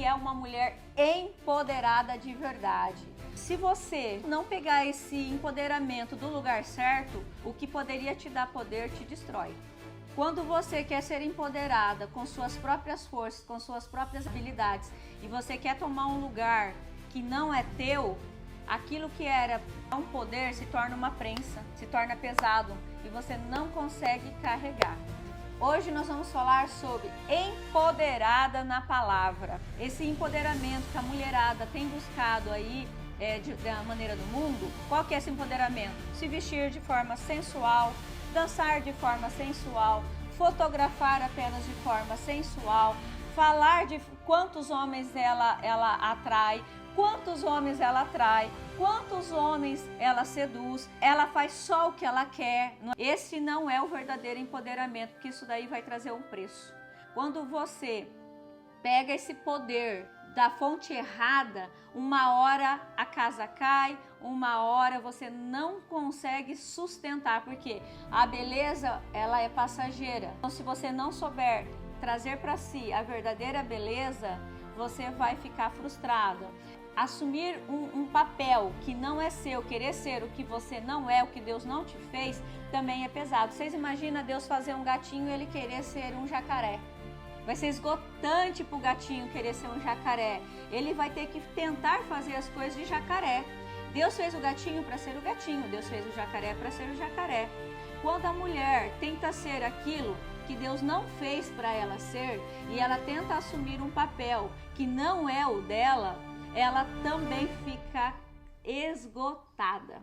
que é uma mulher empoderada de verdade. Se você não pegar esse empoderamento do lugar certo, o que poderia te dar poder te destrói. Quando você quer ser empoderada com suas próprias forças, com suas próprias habilidades, e você quer tomar um lugar que não é teu, aquilo que era um poder se torna uma prensa, se torna pesado e você não consegue carregar. Hoje nós vamos falar sobre empoderada na palavra. Esse empoderamento que a mulherada tem buscado aí da maneira do mundo. Qual que é esse empoderamento? Se vestir de forma sensual, dançar de forma sensual, fotografar apenas de forma sensual, falar de quantos homens ela atrai, quantos homens ela atrai, quantos homens ela seduz, ela faz só o que ela quer. Esse não é o verdadeiro empoderamento, porque isso daí vai trazer um preço. Quando você pega esse poder da fonte errada, uma hora a casa cai, uma hora você não consegue sustentar, porque a beleza, ela é passageira. Então, se você não souber trazer para si a verdadeira beleza, você vai ficar frustrada. Assumir um papel que não é seu, querer ser o que você não é, o que Deus não te fez, também é pesado. Vocês imaginam Deus fazer um gatinho e ele querer ser um jacaré? Vai ser esgotante para o gatinho querer ser um jacaré. Ele vai ter que tentar fazer as coisas de jacaré. Deus fez o gatinho para ser o gatinho, Deus fez o jacaré para ser o jacaré. Quando a mulher tenta ser aquilo que Deus não fez para ela ser, e ela tenta assumir um papel que não é o dela, ela também fica esgotada.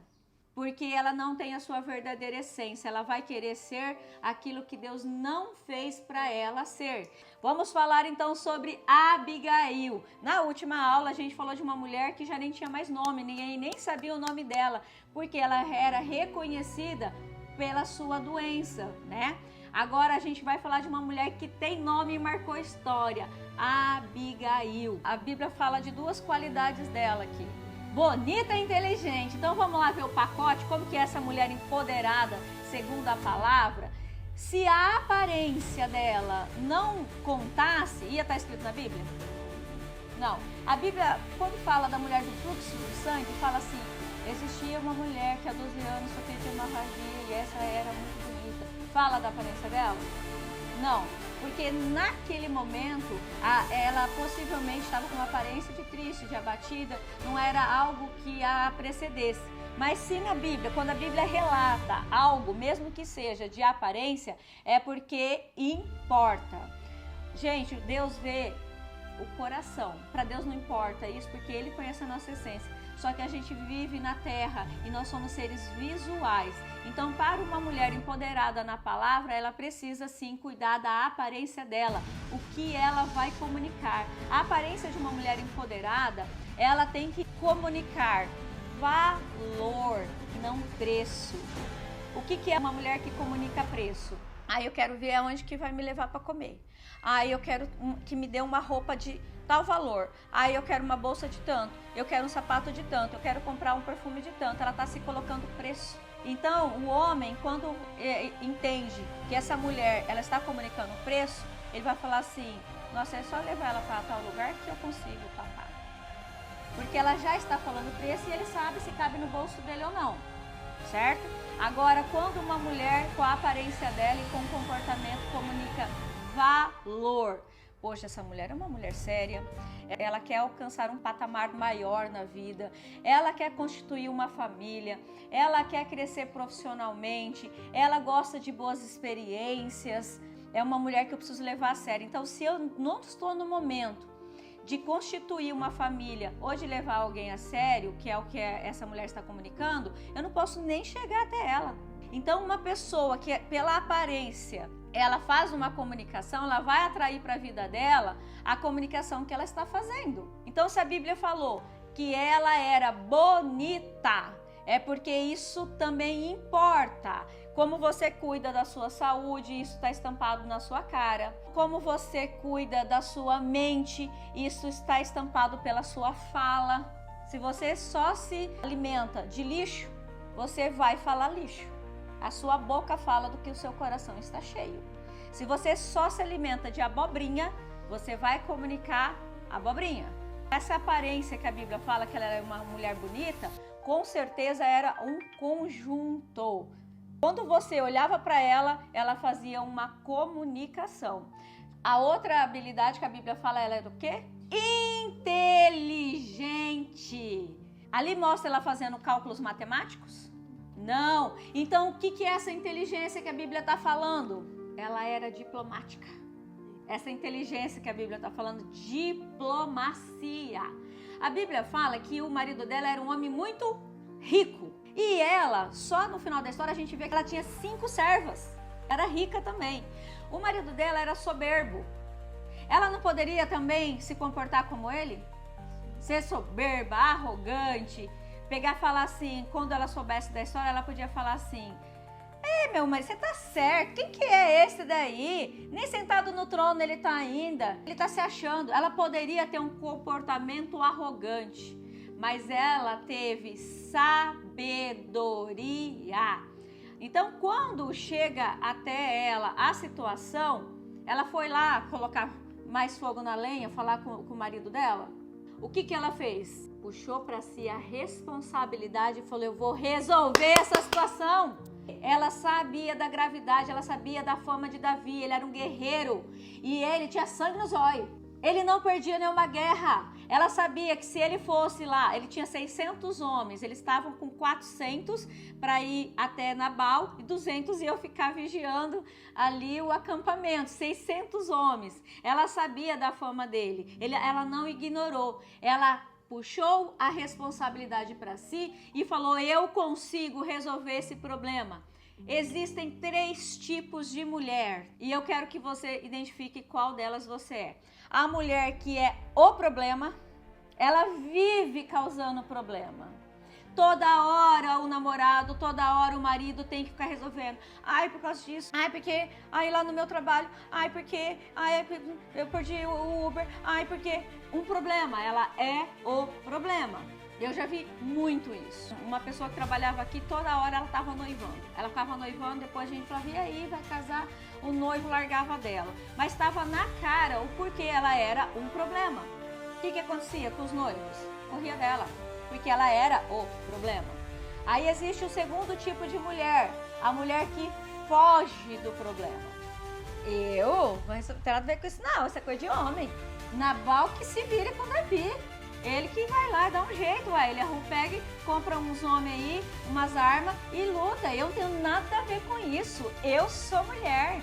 Porque ela não tem a sua verdadeira essência, ela vai querer ser aquilo que Deus não fez para ela ser. Vamos falar então sobre Abigail. Na última aula a gente falou de uma mulher que já nem tinha mais nome, ninguém nem sabia o nome dela, porque ela era reconhecida pela sua doença, né? Agora a gente vai falar de uma mulher que tem nome e marcou história, Abigail. A Bíblia fala de duas qualidades dela aqui. Bonita e inteligente. Então vamos lá ver o pacote, como que é essa mulher empoderada, segundo a palavra. Se a aparência dela não contasse, ia estar escrito na Bíblia? Não. A Bíblia, quando fala da mulher do fluxo do sangue, fala assim, existia uma mulher que há 12 anos sofria de hemorragia e essa era muito bonita. Fala da aparência dela? Não. Porque naquele momento, ela possivelmente estava com uma aparência de triste, de abatida, não era algo que a precedesse. Mas sim na Bíblia, quando a Bíblia relata algo, mesmo que seja de aparência, é porque importa. Gente, Deus vê o coração. Para Deus não importa isso, porque Ele conhece a nossa essência. Só que a gente vive na terra e nós somos seres visuais. Então, para uma mulher empoderada na palavra, ela precisa sim cuidar da aparência dela, o que ela vai comunicar. A aparência de uma mulher empoderada, ela tem que comunicar valor, não preço. O que é uma mulher que comunica preço? Eu quero ver aonde que vai me levar para comer. Eu quero que me dê uma roupa de tal valor. Eu quero uma bolsa de tanto. Eu quero um sapato de tanto. Eu quero comprar um perfume de tanto. Ela está se colocando preço. Então, o homem, quando entende que essa mulher ela está comunicando o preço, ele vai falar assim, nossa, é só levar ela para tal lugar que eu consigo pagar. Porque ela já está falando o preço e ele sabe se cabe no bolso dele ou não, certo? Agora, quando uma mulher com a aparência dela e com o comportamento comunica valor, poxa, essa mulher é uma mulher séria, ela quer alcançar um patamar maior na vida, ela quer constituir uma família, ela quer crescer profissionalmente, ela gosta de boas experiências, é uma mulher que eu preciso levar a sério. Então, se eu não estou no momento de constituir uma família ou de levar alguém a sério, que é o que essa mulher está comunicando, eu não posso nem chegar até ela. Então, uma pessoa que, pela aparência, ela faz uma comunicação, ela vai atrair para a vida dela a comunicação que ela está fazendo. Então, se a Bíblia falou que ela era bonita, é porque isso também importa. Como você cuida da sua saúde, isso está estampado na sua cara. Como você cuida da sua mente, isso está estampado pela sua fala. Se você só se alimenta de lixo, você vai falar lixo. A sua boca fala do que o seu coração está cheio. Se você só se alimenta de abobrinha, você vai comunicar abobrinha. Essa aparência que a Bíblia fala que ela era uma mulher bonita, com certeza era um conjunto. Quando você olhava para ela, ela fazia uma comunicação. A outra habilidade que a Bíblia fala, ela era o quê? Inteligente. Ali mostra ela fazendo cálculos matemáticos? Não. Então, o que é essa inteligência que a Bíblia está falando? Ela era diplomática. Essa inteligência que a Bíblia está falando, diplomacia. A Bíblia fala que o marido dela era um homem muito rico. E ela, só no final da história, a gente vê que ela tinha 5 servas. Era rica também. O marido dela era soberbo. Ela não poderia também se comportar como ele? Ser soberba, arrogante, pegar e falar assim, quando ela soubesse da história, ela podia falar assim: meu marido, você tá certo, quem que é esse daí? Nem sentado no trono ele tá ainda, ele tá se achando. Ela poderia ter um comportamento arrogante, mas ela teve sabedoria. Então, quando chega até ela a situação, ela foi lá colocar mais fogo na lenha, falar com o marido dela. O que ela fez? Puxou para si a responsabilidade e falou: eu vou resolver essa situação. Ela sabia da gravidade, ela sabia da fama de Davi, ele era um guerreiro e ele tinha sangue nos olhos. Ele não perdia nenhuma guerra. Ela sabia que se ele fosse lá, ele tinha 600 homens, eles estavam com 400 para ir até Nabal e 200 iam ficar vigiando ali o acampamento, 600 homens. Ela sabia da fama dele, ela não ignorou, ela puxou a responsabilidade para si e falou: eu consigo resolver esse problema. Existem 3 tipos de mulher e eu quero que você identifique qual delas você é. A mulher que é o problema, ela vive causando problema. Toda hora o namorado, toda hora o marido tem que ficar resolvendo. Ai, por causa disso. Ai, porque... Ai, lá no meu trabalho. Ai, porque... Ai, eu perdi o Uber. Ai, porque... Um problema. Ela é o problema. Eu já vi muito isso. Uma pessoa que trabalhava aqui, toda hora ela estava noivando. Ela ficava noivando, depois a gente falava: e aí, vai casar? O noivo largava dela. Mas estava na cara o porquê ela era um problema. O que acontecia com os noivos? Corria dela, porque ela era o problema. Aí existe o segundo tipo de mulher, a mulher que foge do problema. Mas não tem nada a ver com isso não, isso é coisa de homem. Nabal que se vira com Davi. Ele que vai lá, dá um jeito, ele pega, compra uns homens aí, umas armas e luta. Eu não tenho nada a ver com isso, eu sou mulher.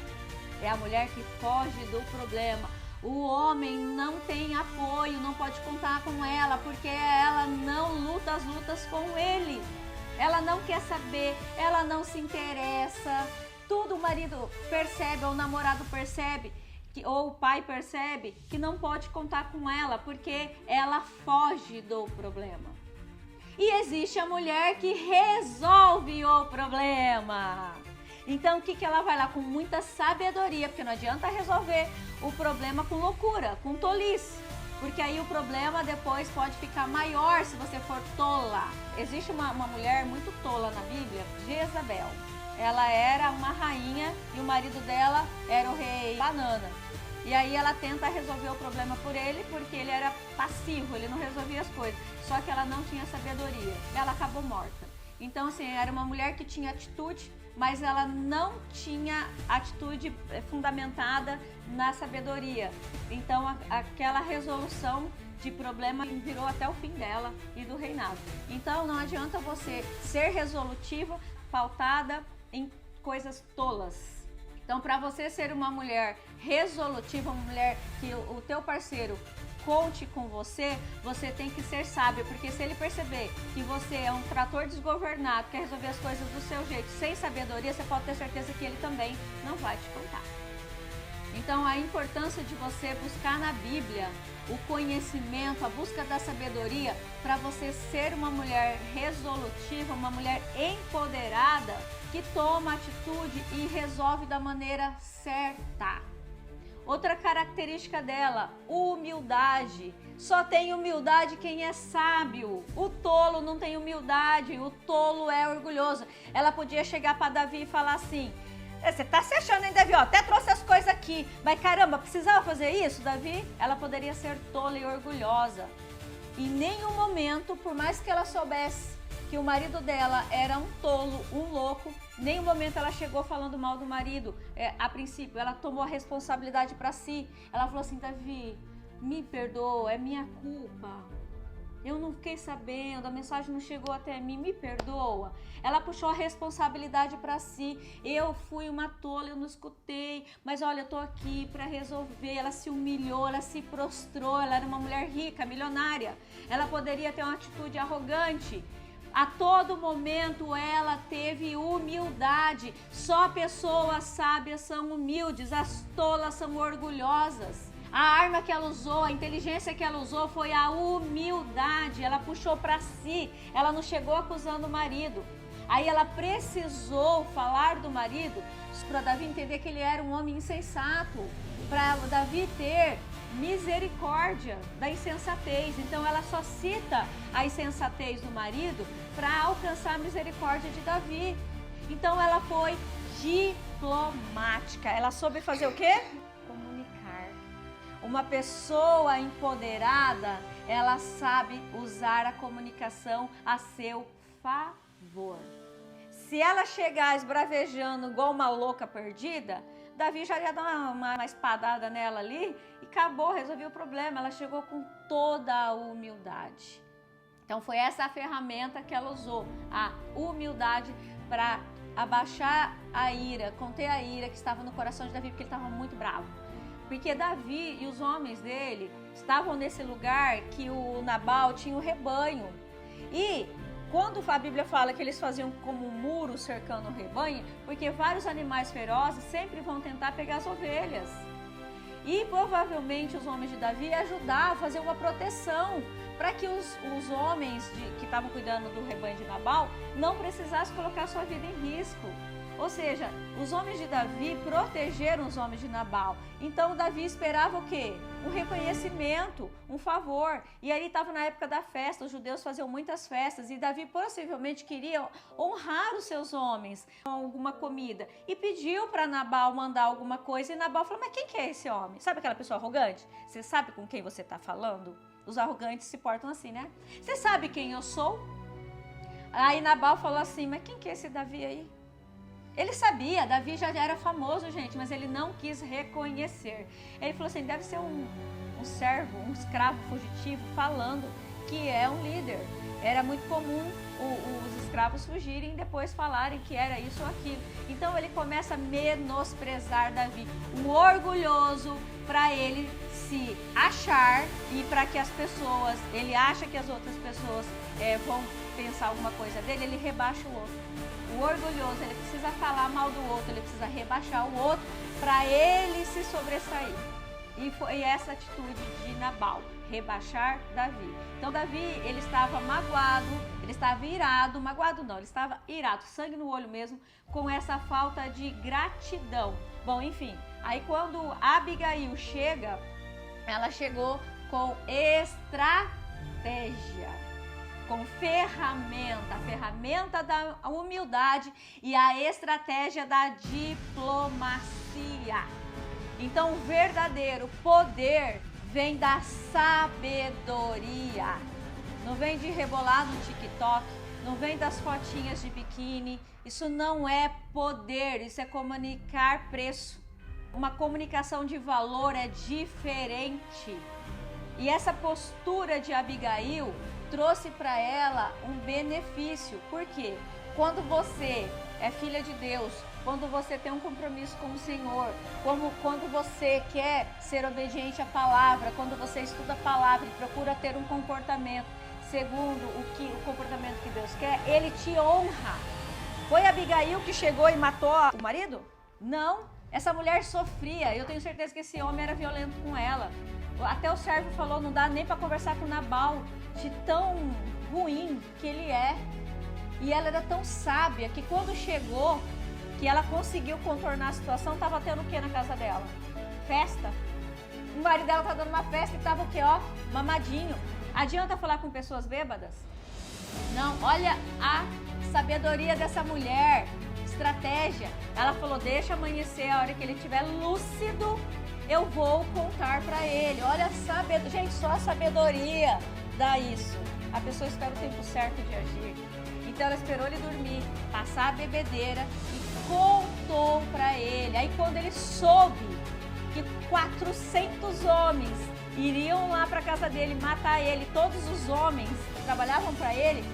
É a mulher que foge do problema. O homem não tem apoio, não pode contar com ela, porque ela não luta as lutas com ele. Ela não quer saber, ela não se interessa. Tudo o marido percebe, ou o namorado percebe, ou o pai percebe que não pode contar com ela, porque ela foge do problema. E existe a mulher que resolve o problema. Então, o que ela vai lá? Com muita sabedoria, porque não adianta resolver o problema com loucura, com tolice, porque aí o problema depois pode ficar maior se você for tola. Existe uma mulher muito tola na Bíblia, Jezabel. Ela era uma rainha e o marido dela era o rei Banana. E aí ela tenta resolver o problema por ele, porque ele era passivo, ele não resolvia as coisas. Só que ela não tinha sabedoria. Ela acabou morta. Então, assim, era uma mulher que tinha atitude, mas ela não tinha atitude fundamentada na sabedoria. Então, aquela resolução de problema virou até o fim dela e do reinado. Então, não adianta você ser resolutiva, pautada em coisas tolas. Então, para você ser uma mulher resolutiva, uma mulher que o teu parceiro conte com você, você tem que ser sábia, porque se ele perceber que você é um trator desgovernado, quer resolver as coisas do seu jeito, sem sabedoria, você pode ter certeza que ele também não vai te contar. Então, a importância de você buscar na Bíblia o conhecimento, a busca da sabedoria, para você ser uma mulher resolutiva, uma mulher empoderada, que toma atitude e resolve da maneira certa. Outra característica dela, humildade. Só tem humildade quem é sábio. O tolo não tem humildade, o tolo é orgulhoso. Ela podia chegar para Davi e falar assim: Você tá se achando, hein, Davi? Ó, até trouxe as coisas aqui. Mas caramba, precisava fazer isso, Davi? Ela poderia ser tola e orgulhosa. Em nenhum momento, por mais que ela soubesse que o marido dela era um tolo, um louco, em nenhum momento ela chegou falando mal do marido. A princípio, ela tomou a responsabilidade para si. Ela falou assim, Davi, me perdoa, é minha culpa. Eu não fiquei sabendo, a mensagem não chegou até mim, me perdoa. Ela puxou a responsabilidade para si. Eu fui uma tola, eu não escutei, mas olha, eu tô aqui para resolver. Ela se humilhou, ela se prostrou, ela era uma mulher rica, milionária. Ela poderia ter uma atitude arrogante. A todo momento ela teve humildade. Só pessoas sábias são humildes, as tolas são orgulhosas. A arma que ela usou, a inteligência que ela usou foi a humildade. Ela puxou para si, ela não chegou acusando o marido. Aí ela precisou falar do marido para Davi entender que ele era um homem insensato, para Davi ter misericórdia da insensatez. Então ela só cita a insensatez do marido para alcançar a misericórdia de Davi. Então ela foi diplomática. Ela soube fazer o quê? Uma pessoa empoderada, ela sabe usar a comunicação a seu favor. Se ela chegar esbravejando igual uma louca perdida, Davi já ia dar uma espadada nela ali e acabou, resolveu o problema. Ela chegou com toda a humildade. Então foi essa a ferramenta que ela usou, a humildade, para abaixar a ira, conter a ira que estava no coração de Davi, porque ele estava muito bravo. Porque Davi e os homens dele estavam nesse lugar que o Nabal tinha o rebanho. E quando a Bíblia fala que eles faziam como um muro cercando o rebanho, porque vários animais ferozes sempre vão tentar pegar as ovelhas. E provavelmente os homens de Davi iam ajudar a fazer uma proteção para que os homens que estavam cuidando do rebanho de Nabal não precisassem colocar sua vida em risco. Ou seja, os homens de Davi protegeram os homens de Nabal. Então Davi esperava o quê? Um reconhecimento, um favor. E aí estava na época da festa, os judeus faziam muitas festas e Davi possivelmente queria honrar os seus homens com alguma comida. E pediu para Nabal mandar alguma coisa e Nabal falou, mas quem que é esse homem? Sabe aquela pessoa arrogante? Você sabe com quem você está falando? Os arrogantes se portam assim, né? Você sabe quem eu sou? Aí Nabal falou assim, mas quem que é esse Davi aí? Ele sabia, Davi já era famoso, gente, mas ele não quis reconhecer. Ele falou assim, deve ser um servo, um escravo fugitivo falando que é um líder. Era muito comum os escravos fugirem e depois falarem que era isso ou aquilo. Então ele começa a menosprezar Davi, um orgulhoso, para ele se achar e para que as pessoas, ele acha que as outras pessoas vão pensar alguma coisa dele, ele rebaixa o outro. O orgulhoso, ele precisa falar mal do outro, ele precisa rebaixar o outro para ele se sobressair. E foi essa atitude de Nabal, rebaixar Davi. Então Davi, ele estava magoado, ele estava irado, magoado não, ele estava irado, sangue no olho mesmo, com essa falta de gratidão. Bom, enfim, aí quando Abigail chega, ela chegou com estratégia. Com ferramenta, a ferramenta da humildade e a estratégia da diplomacia. Então, o verdadeiro poder vem da sabedoria. Não vem de rebolar no TikTok, não vem das fotinhas de biquíni. Isso não é poder, isso é comunicar preço. Uma comunicação de valor é diferente. E essa postura de Abigail trouxe para ela um benefício. Por quê? Quando você é filha de Deus, quando você tem um compromisso com o Senhor, quando você quer ser obediente à palavra, quando você estuda a palavra e procura ter um comportamento segundo o comportamento que Deus quer, Ele te honra. Foi Abigail que chegou e matou o marido? Não, essa mulher sofria. Eu tenho certeza que esse homem era violento com ela. Até o servo falou, não dá nem para conversar com Nabal, de tão ruim que ele é. E ela era tão sábia que quando chegou, que ela conseguiu contornar a situação, estava tendo o que na casa dela? Festa. O marido dela tá dando uma festa e tava o que, ó? Mamadinho. Adianta falar com pessoas bêbadas? Não, olha a sabedoria dessa mulher. estratégia. Ela falou, deixa amanhecer, a hora que ele estiver lúcido, eu vou contar para ele. Olha, gente, só a sabedoria dá isso. A pessoa espera o tempo certo de agir. Então ela esperou ele dormir, passar a bebedeira e contou para ele. Aí quando ele soube que 400 homens iriam lá para casa dele matar ele, todos os homens que trabalhavam para ele,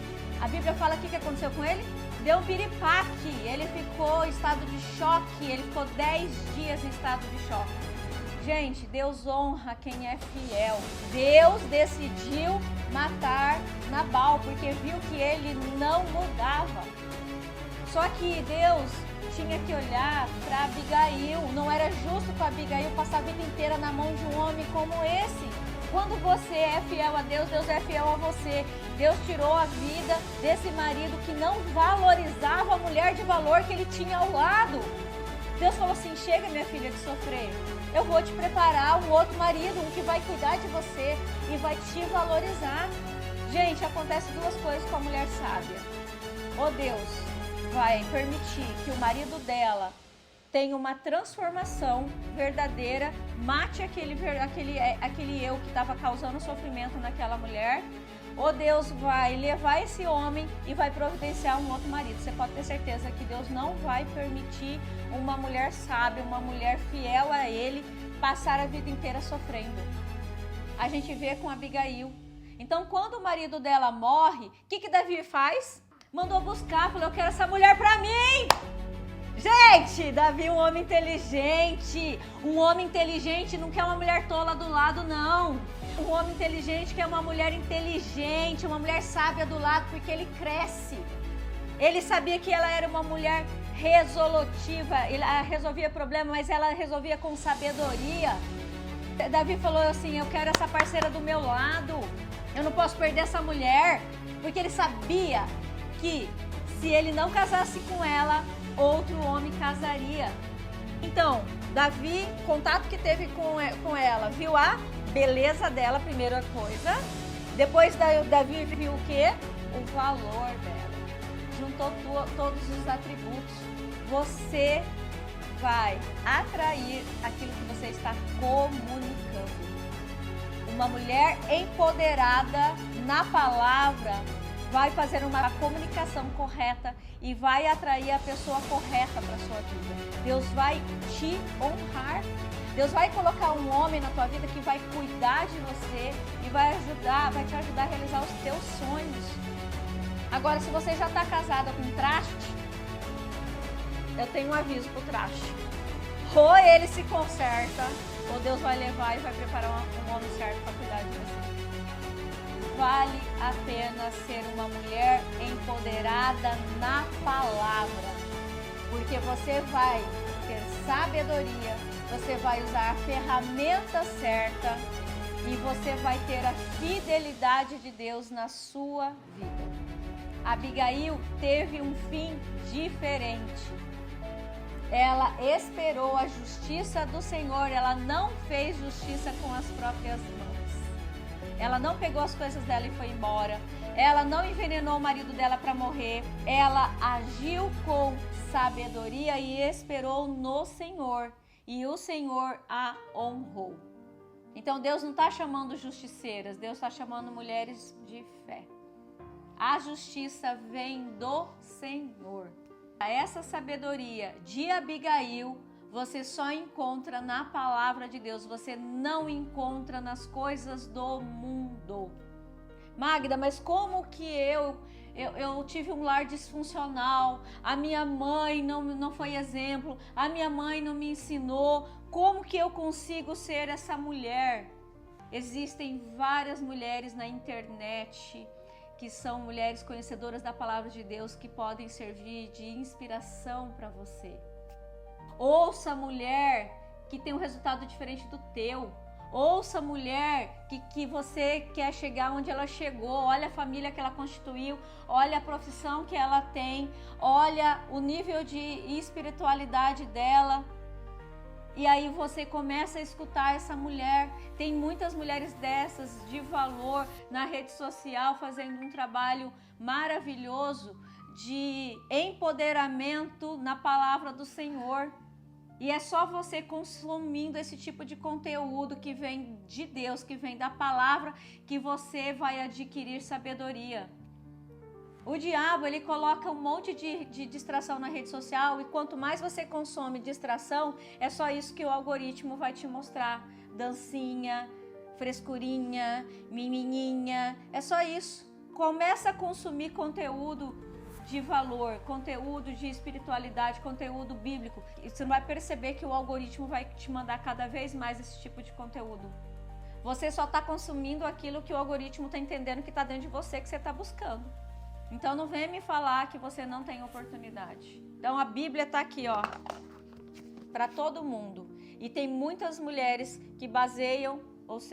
a Bíblia fala aqui que aconteceu com ele? Deu um piripaque, ele ficou em estado de choque, ele ficou 10 dias em estado de choque. Gente, Deus honra quem é fiel. Deus decidiu matar Nabal, porque viu que ele não mudava. Só que Deus tinha que olhar para Abigail. Não era justo para Abigail passar a vida inteira na mão de um homem como esse. Quando você é fiel a Deus, Deus é fiel a você. Deus tirou a vida desse marido que não valorizava a mulher de valor que ele tinha ao lado. Deus falou assim, chega minha filha de sofrer. Eu vou te preparar um outro marido, um que vai cuidar de você e vai te valorizar. Gente, acontece duas coisas com a mulher sábia. Ou Deus vai permitir que o marido dela tenha uma transformação verdadeira, mate aquele eu que estava causando sofrimento naquela mulher, ou Deus vai levar esse homem e vai providenciar um outro marido. Você pode ter certeza que Deus não vai permitir uma mulher sábia, uma mulher fiel a Ele, passar a vida inteira sofrendo. A gente vê com Abigail. Então, quando o marido dela morre, o que Davi faz? Mandou buscar, falou, eu quero essa mulher pra mim! Gente, Davi é um homem inteligente. Um homem inteligente não quer uma mulher tola do lado, não. Um homem inteligente quer uma mulher inteligente, uma mulher sábia do lado, porque ele cresce. Ele sabia que ela era uma mulher resolutiva, ela resolvia problema, mas ela resolvia com sabedoria. Davi falou assim, eu quero essa parceira do meu lado, eu não posso perder essa mulher, porque ele sabia que se ele não casasse com ela, outro homem casaria. Então, Davi, contato que teve com ela, viu a beleza dela, primeira coisa. Depois Davi viu o quê? O valor dela. Juntou todos os atributos. Você vai atrair aquilo que você está comunicando. Uma mulher empoderada na palavra vai fazer uma comunicação correta e vai atrair a pessoa correta para a sua vida. Deus vai te honrar. Deus vai colocar um homem na tua vida que vai cuidar de você e vai te ajudar a realizar os teus sonhos. Agora, se você já está casada com traste, eu tenho um aviso pro traste. Ou ele se conserta, ou Deus vai levar e vai preparar um homem certo para cuidar de você. Vale a pena ser uma mulher empoderada na palavra, porque você vai ter sabedoria, você vai usar a ferramenta certa e você vai ter a fidelidade de Deus na sua vida. Abigail teve um fim diferente. Ela esperou a justiça do Senhor, ela não fez justiça com as próprias mãos. Ela não pegou as coisas dela e foi embora. Ela não envenenou o marido dela para morrer. Ela agiu com sabedoria e esperou no Senhor. E o Senhor a honrou. Então Deus não está chamando justiceiras, Deus está chamando mulheres de fé. A justiça vem do Senhor. Essa sabedoria de Abigail você só encontra na palavra de Deus, você não encontra nas coisas do mundo. Magda, mas como que eu tive um lar disfuncional, a minha mãe não foi exemplo, a minha mãe não me ensinou, como que eu consigo ser essa mulher? Existem várias mulheres na internet que são mulheres conhecedoras da palavra de Deus que podem servir de inspiração para você. Ouça mulher que tem um resultado diferente do teu. Ouça mulher que você quer chegar onde ela chegou. Olha a família que ela constituiu. Olha a profissão que ela tem. Olha o nível de espiritualidade dela. E aí você começa a escutar essa mulher. Tem muitas mulheres dessas de valor na rede social fazendo um trabalho maravilhoso de empoderamento na palavra do Senhor. E é só você consumindo esse tipo de conteúdo que vem de Deus, que vem da palavra, que você vai adquirir sabedoria. O diabo, ele coloca um monte de distração na rede social, e quanto mais você consome distração, é só isso que o algoritmo vai te mostrar. Dancinha, frescurinha, menininha, é só isso. Começa a consumir conteúdo de valor, conteúdo de espiritualidade, conteúdo bíblico. E você vai perceber que o algoritmo vai te mandar cada vez mais esse tipo de conteúdo. Você só está consumindo aquilo que o algoritmo está entendendo que está dentro de você, que você está buscando. Então não venha me falar que você não tem oportunidade. Então a Bíblia está aqui, ó, para todo mundo. E tem muitas mulheres que baseiam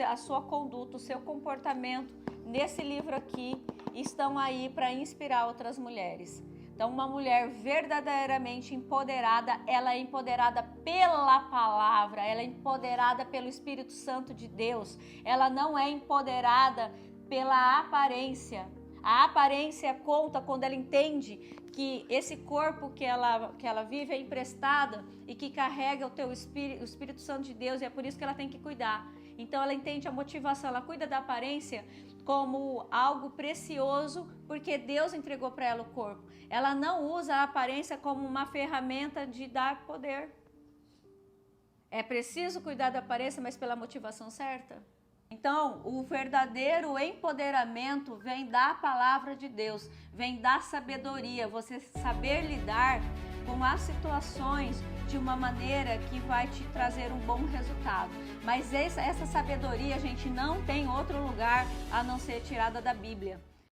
a sua conduta, o seu comportamento nesse livro aqui, estão aí para inspirar outras mulheres. Então, uma mulher verdadeiramente empoderada, ela é empoderada pela palavra, ela é empoderada pelo Espírito Santo de Deus, ela não é empoderada pela aparência. A aparência conta quando ela entende que esse corpo que ela vive é emprestada e que carrega o Espírito Santo de Deus, e é por isso que ela tem que cuidar. Então ela entende a motivação, ela cuida da aparência como algo precioso, porque Deus entregou para ela o corpo. Ela não usa a aparência como uma ferramenta de dar poder. É preciso cuidar da aparência, mas pela motivação certa. Então, o verdadeiro empoderamento vem da palavra de Deus, vem da sabedoria, você saber lidar com as situações de uma maneira que vai te trazer um bom resultado. Mas essa sabedoria, a gente não tem outro lugar a não ser tirada da Bíblia.